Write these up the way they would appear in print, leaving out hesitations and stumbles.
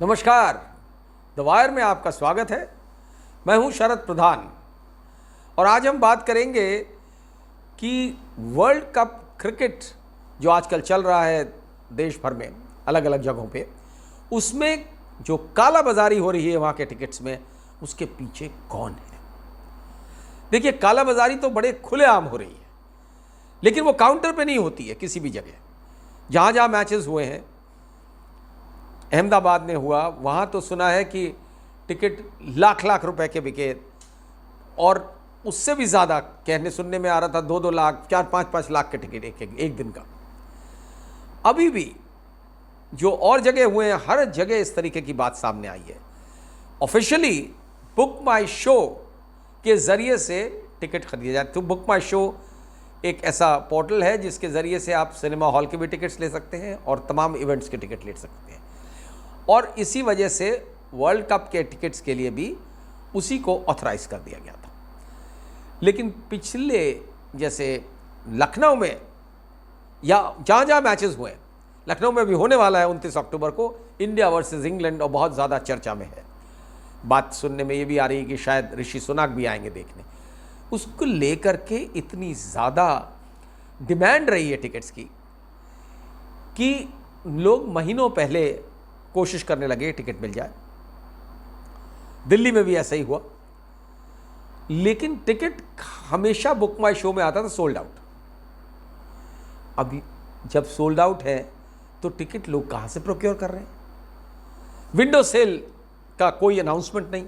नमस्कार, the wire में आपका स्वागत है। मैं हूं शरद प्रधान और आज हम बात करेंगे कि वर्ल्ड कप क्रिकेट जो आजकल चल रहा है देश भर में अलग अलग जगहों पे, उसमें जो काला बाजारी हो रही है वहाँ के टिकट्स में, उसके पीछे कौन है। देखिए, काला बाजारी तो बड़े खुलेआम हो रही है, लेकिन वो काउंटर पे नहीं होती है। किसी भी जगह जहाँ जहाँ मैचेस हुए हैं, अहमदाबाद में हुआ, वहाँ तो सुना है कि टिकट लाख लाख रुपए के बिके और उससे भी ज़्यादा कहने सुनने में आ रहा था 2-2 लाख, 4-5 लाख के टिकट एक दिन का। अभी भी जो और जगह हुए हैं, हर जगह इस तरीके की बात सामने आई है। ऑफिशियली बुक माई शो के ज़रिए से टिकट खरीदे जाते। तो बुक माई शो एक ऐसा पोर्टल है जिसके ज़रिए से आप सिनेमा हॉल के भी टिकट्स ले सकते हैं और तमाम इवेंट्स के टिकट ले सकते हैं। और इसी वजह से वर्ल्ड कप के टिकट्स के लिए भी उसी को ऑथराइज कर दिया गया था। लेकिन पिछले जैसे लखनऊ में या जहाँ जहाँ मैचेस हुए, लखनऊ में भी होने वाला है 29 अक्टूबर को, इंडिया वर्सेस इंग्लैंड, और बहुत ज़्यादा चर्चा में है। बात सुनने में ये भी आ रही है कि शायद ऋषि सुनक भी आएंगे देखने। उसको लेकर के इतनी ज़्यादा डिमांड रही है टिकट्स की कि लोग महीनों पहले कोशिश करने लगे टिकट मिल जाए। दिल्ली में भी ऐसा ही हुआ, लेकिन टिकट हमेशा बुक माई शो में आता था सोल्ड आउट। अभी जब सोल्ड आउट है तो टिकट लोग कहाँ से प्रोक्योर कर रहे हैं? विंडो सेल का कोई अनाउंसमेंट नहीं।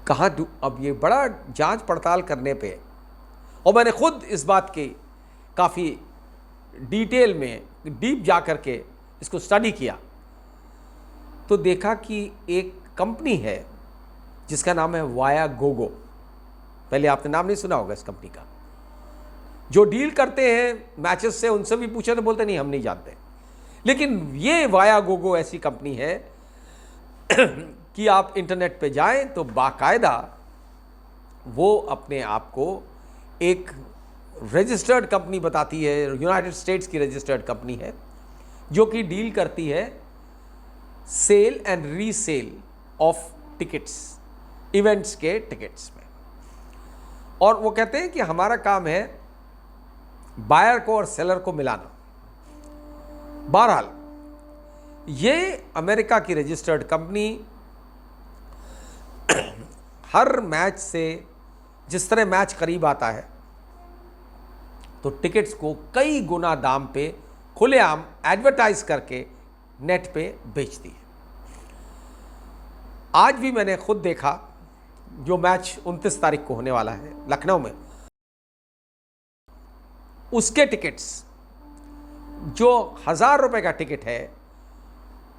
कहाँ अब ये बड़ा जांच पड़ताल करने पे, और मैंने खुद इस बात की काफ़ी डिटेल में डीप जा कर के इसको स्टडी किया, तो देखा कि एक कंपनी है जिसका नाम है वायागोगो। पहले आपने नाम नहीं सुना होगा इस कंपनी का। जो डील करते हैं मैचेस से, उनसे भी पूछे तो बोलते नहीं, हम नहीं जानते। लेकिन ये वायागोगो ऐसी कंपनी है कि आप इंटरनेट पे जाएं तो बाकायदा वो अपने आप को एक रजिस्टर्ड कंपनी बताती है, यूनाइटेड स्टेट्स की रजिस्टर्ड कंपनी है, जो कि डील करती है sale and resale of tickets, events के टिकट्स में। और वो कहते हैं कि हमारा काम है बायर को और सेलर को मिलाना। बहरहाल ये अमेरिका की रजिस्टर्ड कंपनी हर मैच से, जिस तरह मैच करीब आता है तो टिकट्स को कई गुना दाम पे खुलेआम एडवर्टाइज करके नेट पे बेचती है। आज भी मैंने खुद देखा, जो मैच 29 तारीख को होने वाला है लखनऊ में, उसके टिकट्स जो 1000 रुपए का टिकट है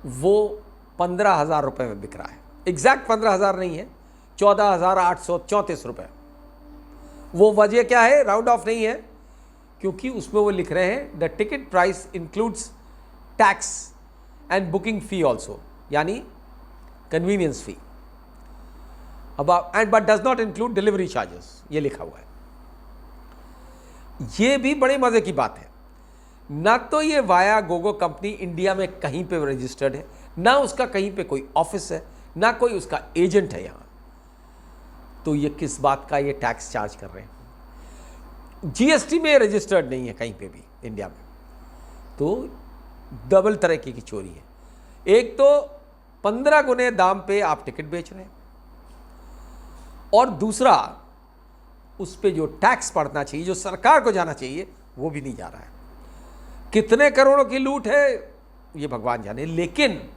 वो 15,000 रुपए में बिक रहा है। एग्जैक्ट 15,000 नहीं है, 14,834 रुपए। वो वजह क्या है? राउंड ऑफ नहीं है, क्योंकि उसमें वो लिख रहे हैं the ticket price includes tax and booking fee also, यानी convenience fee, and but does not include delivery charges, ये लिखा हुआ है। ये भी बड़े मजे की बात है। ना तो ये वायागोगो कंपनी इंडिया में कहीं पे रजिस्टर्ड है, ना उसका कहीं पे कोई ऑफिस है, ना कोई उसका एजेंट है यहाँ। तो ये किस बात का ये टैक्स चार्ज कर रहे हैं? जीएसटी में रजिस्टर्ड नहीं है कहीं पे भी इंडिया में। तो डबल तरह की चोरी है। एक तो 15 गुने दाम पे आप टिकट बेच रहे हैं, और दूसरा उस पे जो टैक्स पड़ना चाहिए, जो सरकार को जाना चाहिए, वो भी नहीं जा रहा है। कितने करोड़ों की लूट है ये भगवान जाने, लेकिन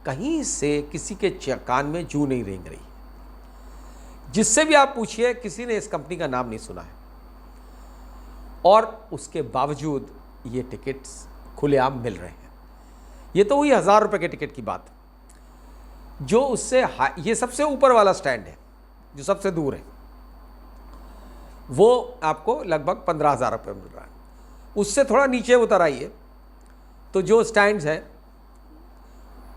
कहीं से किसी के कान में जू नहीं रेंग रही। जिससे भी आप पूछिए, किसी ने इस कंपनी का नाम नहीं सुना है, और उसके बावजूद ये टिकट्स खुलेआम मिल रहे हैं। ये तो हुई 1000 रुपए के टिकट की बात। जो उससे ये सबसे ऊपर वाला स्टैंड है, जो सबसे दूर है, वो आपको लगभग 15,000 रुपये मिल रहा है। उससे थोड़ा नीचे उतर आइए तो जो स्टैंड्स हैं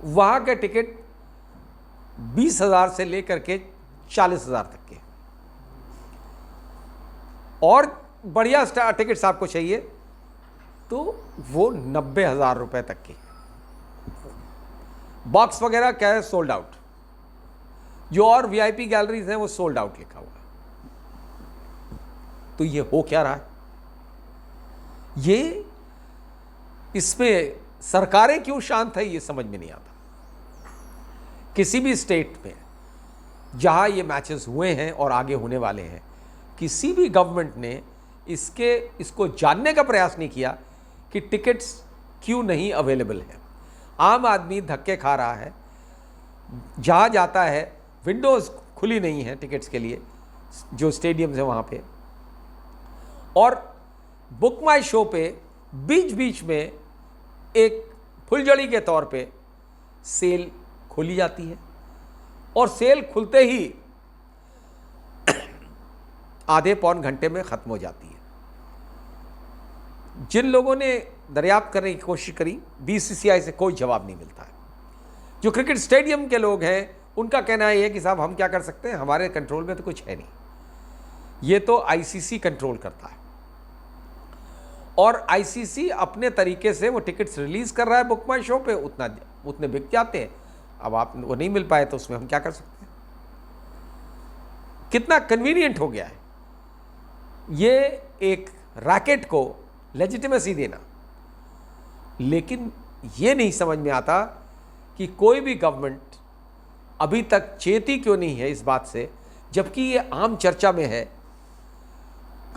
वहाँ के टिकट 20,000 से लेकर के 40,000 तक के, और बढ़िया टिकट्स आपको चाहिए तो वो 90,000 रुपये तक की। बॉक्स वगैरह क्या है, सोल्ड आउट। जो और वीआईपी गैलरीज हैं वो सोल्ड आउट लिखा हुआ है। तो ये हो क्या रहा है? ये इसमें सरकारें क्यों शांत है ये समझ में नहीं आता। किसी भी स्टेट में जहां ये मैचेस हुए हैं और आगे होने वाले हैं, किसी भी गवर्नमेंट ने इसको जानने का प्रयास नहीं किया कि टिकट्स क्यों नहीं अवेलेबल हैं। आम आदमी धक्के खा रहा है, जहाँ जाता है विंडोज़ खुली नहीं है टिकट्स के लिए, जो स्टेडियम्स है वहाँ पे, और बुक माई शो पे बीच बीच में एक फुलझड़ी के तौर पे सेल खोली जाती है, और सेल खुलते ही आधे पौन घंटे में ख़त्म हो जाती है। जिन लोगों ने दरियाफ्त करने की कोशिश करी, बीसीसीआई से कोई जवाब नहीं मिलता है। जो क्रिकेट स्टेडियम के लोग हैं उनका कहना है कि साहब हम क्या कर सकते हैं, हमारे कंट्रोल में तो कुछ है नहीं, ये तो आईसीसी कंट्रोल करता है, और आईसीसी अपने तरीके से वो टिकट्स रिलीज कर रहा है बुक माई शो पे, उतने बिक जाते हैं। अब आप वो नहीं मिल पाए तो उसमें हम क्या कर सकते हैं। कितना कन्वीनियंट हो गया है ये एक रैकेट को लेजिटिमेसी देना। लेकिन ये नहीं समझ में आता कि कोई भी गवर्नमेंट अभी तक चेती क्यों नहीं है इस बात से, जबकि ये आम चर्चा में है।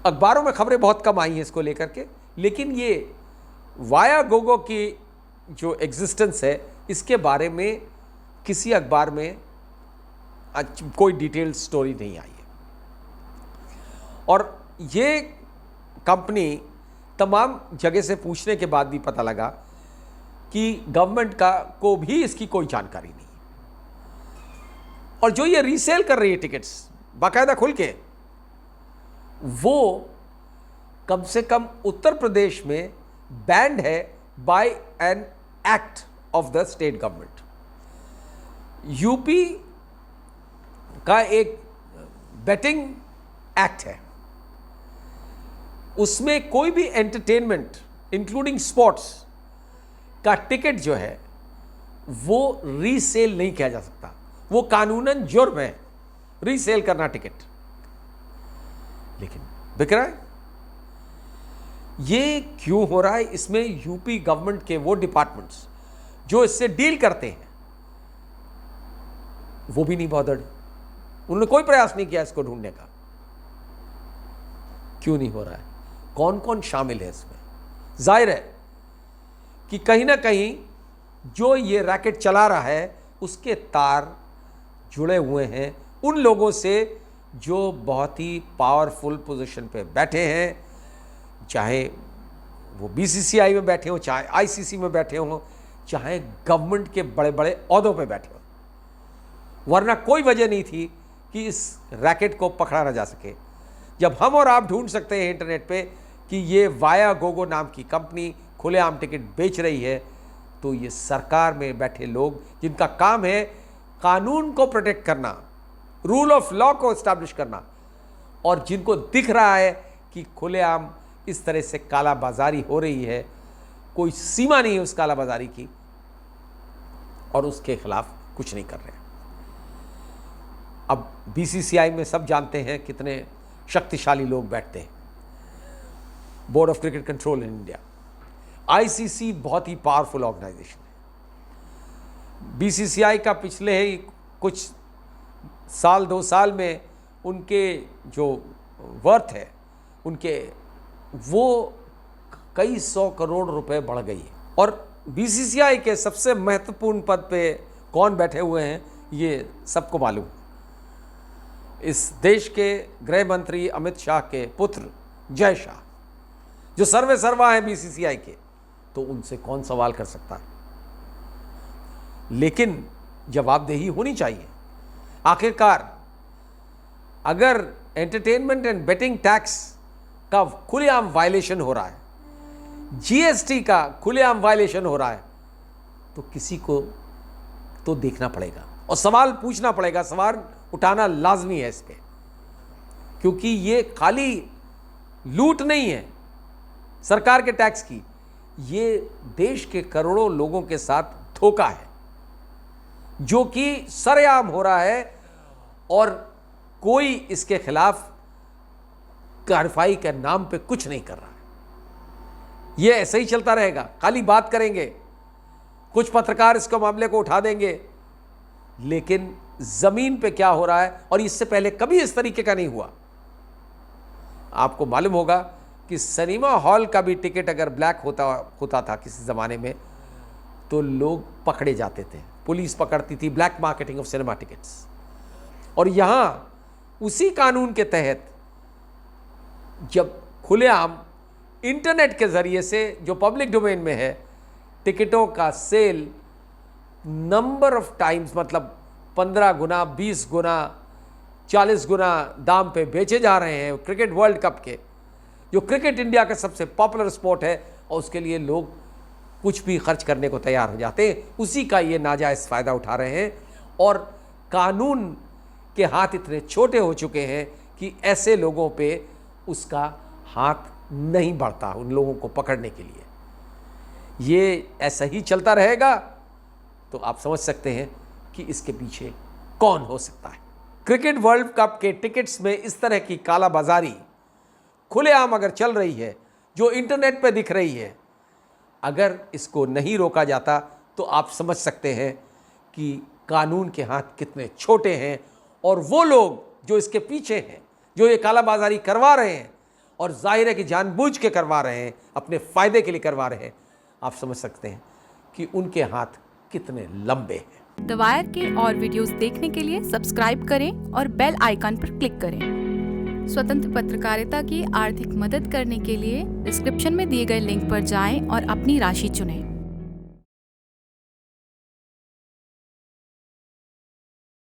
अखबारों में खबरें बहुत कम आई हैं इसको लेकर के, लेकिन ये वाया गोगो की जो एग्जिस्टेंस है इसके बारे में किसी अखबार में कोई डिटेल्ड स्टोरी नहीं आई है। और ये कंपनी तमाम जगह से पूछने के बाद भी पता लगा कि गवर्नमेंट को भी इसकी कोई जानकारी नहीं। और जो ये रीसेल कर रही है टिकट्स बाकायदा खुल के, वो कम से कम उत्तर प्रदेश में बैंड है by an act of the state government. UP का एक बेटिंग एक्ट है, उसमें कोई भी एंटरटेनमेंट इंक्लूडिंग स्पोर्ट्स का टिकट जो है वो रीसेल नहीं किया जा सकता। वो कानूनन जुर्म है रीसेल करना टिकट, लेकिन बिक रहा है। ये क्यों हो रहा है? इसमें यूपी गवर्नमेंट के वो डिपार्टमेंट्स जो इससे डील करते हैं वो भी नहीं बॉदर्ड, उन्होंने कोई प्रयास नहीं किया इसको ढूंढने का। क्यों नहीं हो रहा है? कौन कौन शामिल है इसमें? जाहिर है कि कहीं ना कहीं जो ये रैकेट चला रहा है उसके तार जुड़े हुए हैं उन लोगों से जो बहुत ही पावरफुल पोजीशन पे बैठे हैं, चाहे वो बीसीसीआई में बैठे हों, चाहे आईसीसी में बैठे हों, चाहे गवर्नमेंट के बड़े बड़े ओहदों पे बैठे हों। वरना कोई वजह नहीं थी कि इस रैकेट को पकड़ा ना जा सके। जब हम और आप ढूंढ सकते हैं इंटरनेट पे कि ये वाया गोगो नाम की कंपनी खुलेआम टिकट बेच रही है, तो ये सरकार में बैठे लोग जिनका काम है कानून को प्रोटेक्ट करना, रूल ऑफ लॉ को एस्टैब्लिश करना, और जिनको दिख रहा है कि खुलेआम इस तरह से कालाबाजारी हो रही है, कोई सीमा नहीं है उस कालाबाजारी की, और उसके खिलाफ कुछ नहीं कर रहे हैं। अब बीसीसीआई में सब जानते हैं कितने शक्तिशाली लोग बैठते हैं, board of cricket control in India. ICC बहुत ही पावरफुल ऑर्गेनाइजेशन है। बीसीसीआई का पिछले ही कुछ साल 2 साल में उनके जो वर्थ है उनके वो कई 100 करोड़ रुपए बढ़ गई है। और बीसीसीआई के सबसे महत्वपूर्ण पद पे कौन बैठे हुए हैं ये सबको मालूम। इस देश के गृह मंत्री अमित शाह के पुत्र जय शाह जो सर्वे सर्वा हैं बीसीसीआई के, तो उनसे कौन सवाल कर सकता है? लेकिन जवाबदेही होनी चाहिए। आखिरकार अगर एंटरटेनमेंट एंड बेटिंग टैक्स का खुलेआम वायलेशन हो रहा है, जीएसटी का खुलेआम वायलेशन हो रहा है, तो किसी को तो देखना पड़ेगा और सवाल पूछना पड़ेगा, सवाल उठाना लाजमी है इस पे, क्योंकि ये खाली लूट नहीं है सरकार के टैक्स की, ये देश के करोड़ों लोगों के साथ धोखा है। जो कि सरेआम हो रहा है और कोई इसके खिलाफ कार्रवाई के नाम पे कुछ नहीं कर रहा है। ये ऐसे ही चलता रहेगा, खाली बात करेंगे, कुछ पत्रकार इसको मामले को उठा देंगे, लेकिन जमीन पे क्या हो रहा है, और इससे पहले कभी इस तरीके का नहीं हुआ। आपको मालूम होगा कि सिनेमा हॉल का भी टिकट अगर ब्लैक होता था किसी ज़माने में, तो लोग पकड़े जाते थे, पुलिस पकड़ती थी, black marketing of cinema tickets. और यहाँ उसी कानून के तहत जब खुलेआम इंटरनेट के ज़रिए से, जो पब्लिक डोमेन में है, टिकटों का सेल नंबर ऑफ टाइम्स, मतलब 15 गुना, 20 गुना, 40 गुना दाम पे बेचे जा रहे हैं क्रिकेट वर्ल्ड कप के, जो क्रिकेट इंडिया का सबसे पॉपुलर स्पोर्ट है, और उसके लिए लोग कुछ भी खर्च करने को तैयार हो जाते हैं। उसी का ये नाजायज़ फ़ायदा उठा रहे हैं, और कानून के हाथ इतने छोटे हो चुके हैं कि ऐसे लोगों पे उसका हाथ नहीं बढ़ता उन लोगों को पकड़ने के लिए। ये ऐसा ही चलता रहेगा तो आप समझ सकते हैं कि इसके पीछे कौन हो सकता है। क्रिकेट वर्ल्ड कप के टिकट्स में इस तरह की कालाबाजारी खुलेआम अगर चल रही है, जो इंटरनेट पे दिख रही है, अगर इसको नहीं रोका जाता तो आप समझ सकते हैं कि कानून के हाथ कितने छोटे हैं, और वो लोग जो इसके पीछे हैं, जो ये कालाबाजारी करवा रहे हैं, और जाहिर है कि जानबूझ के करवा रहे हैं, अपने फ़ायदे के लिए करवा रहे हैं, आप समझ सकते हैं कि उनके हाथ कितने लंबे हैं। द वायर के और वीडियोस देखने के लिए सब्सक्राइब करें और बेल आइकन पर क्लिक करें। स्वतंत्र पत्रकारिता की आर्थिक मदद करने के लिए डिस्क्रिप्शन में दिए गए लिंक पर जाएं और अपनी राशि चुनें।